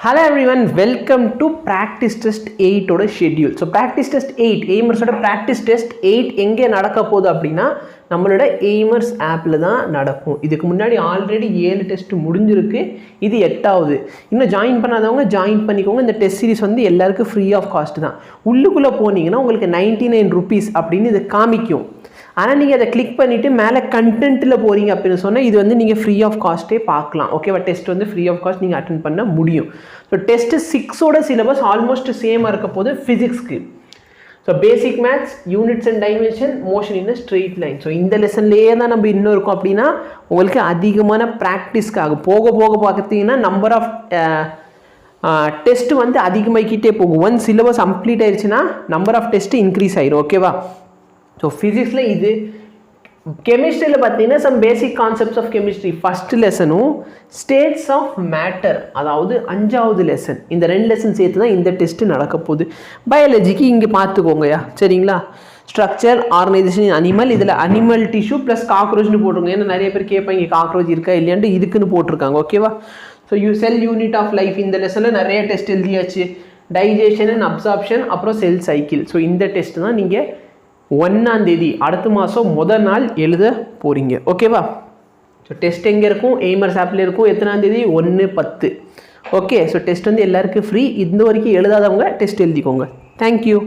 Hello everyone, welcome to practice test 8 ஓட schedule. So practice test 8 AIMERS ஓட practice test 8 எங்கே நடக்க போகுது அப்படின்னா நம்மளோட AIMERS ஆப்ல தான் நடக்கும். இதுக்கு முன்னாடி ஆல்ரெடி 7 டெஸ்ட் முடிஞ்சிருக்கு. இது 8வது. இன்னும் ஜாயின் பண்ணாதவங்க ஜாயின் பண்ணிக்கோங்க. இந்த டெஸ்ட் சீரிஸ் வந்து எல்லாருக்கும் ஃப்ரீ ஆஃப் காஸ்ட் தான். உள்ளுக்குள்ள போனீங்கன்னா உங்களுக்கு 99 rupees அப்படின்னு இது காமிக்கும். ஆனால் நீங்கள் அதை கிளிக் பண்ணிவிட்டு மேலே கண்டென்ட்டில் போகிறீங்க அப்படின்னு சொன்னால் இது வந்து நீங்கள் ஃப்ரீ ஆஃப் காஸ்ட்டே பார்க்கலாம். ஓகேவா, டெஸ்ட் வந்து ஃப்ரீ ஆஃப் காஸ்ட் நீங்கள் அட்டென்ட் பண்ண முடியும். ஸோ டெஸ்ட்டு 6ஓட சிலபஸ் ஆல்மோஸ்ட் சேமாக இருக்க போது ஃபிசிக்ஸ்க்கு. So basic maths, units and dimension, motion in straight line. So இந்த லெசன்லேயே தான் நம்ம இன்னும் இருக்கோம் அப்படின்னா உங்களுக்கு அதிகமான ப்ராக்டிஸ்க்காக போக போக பார்த்தீங்கன்னா நம்பர் ஆஃப் டெஸ்ட்டு வந்து அதிகமாகிக்கிட்டே போகும். ஒன் சிலபஸ் கம்ப்ளீட் ஆயிடுச்சுன்னா நம்பர் ஆஃப் டெஸ்ட்டு இன்க்ரீஸ் ஆயிரும். ஓகேவா, ஸோ ஃபிசிக்ஸில் இது கெமிஸ்ட்ரியில் பார்த்தீங்கன்னா some basic concepts of chemistry first லெசனும் ஸ்டேட்ஸ் ஆஃப் மேட்டர் அதாவது 5வது லெசன், இந்த 2 லெசன் சேர்த்து தான் இந்த டெஸ்ட்டு நடக்க போகுது. பயாலஜிக்கு இங்கே பார்த்துக்கோங்கயா, சரிங்களா. ஸ்ட்ரக்சர், ஆர்கனைசேஷன், அனிமல், இதில் அனிமல் டிஷ்யூ ப்ளஸ் காக்ரோச்னு போட்டிருங்க. ஏன்னா நிறைய பேர் கேட்பாங்க இங்கே காக்ரோச் இருக்கா இல்லையான்ட்டு, இதுக்குன்னு போட்டிருக்காங்க. ஓகேவா, so cell unit of life இந்த லெசனில் நிறைய டெஸ்ட் எழுதியாச்சு. டைஜஷன் அண்ட் அப்சார்ப்ஷன், அப்புறம் செல் சைக்கிள். ஸோ இந்த டெஸ்ட் தான் நீங்கள் 1ஆம் தேதி அடுத்த மாதம் முதல் நாள் எழுத போகிறீங்க. ஓகேவா, ஸோ டெஸ்ட் எங்கே இருக்கும்? AIMERS ஆப்பில் இருக்கும். எத்தனாம் தேதி? 1/10. ஓகே, ஸோ டெஸ்ட் வந்து எல்லாருக்கும் ஃப்ரீ. இந்த வரைக்கும் எழுதாதவங்க டெஸ்ட் எழுதிக்கோங்க. தேங்க்யூ.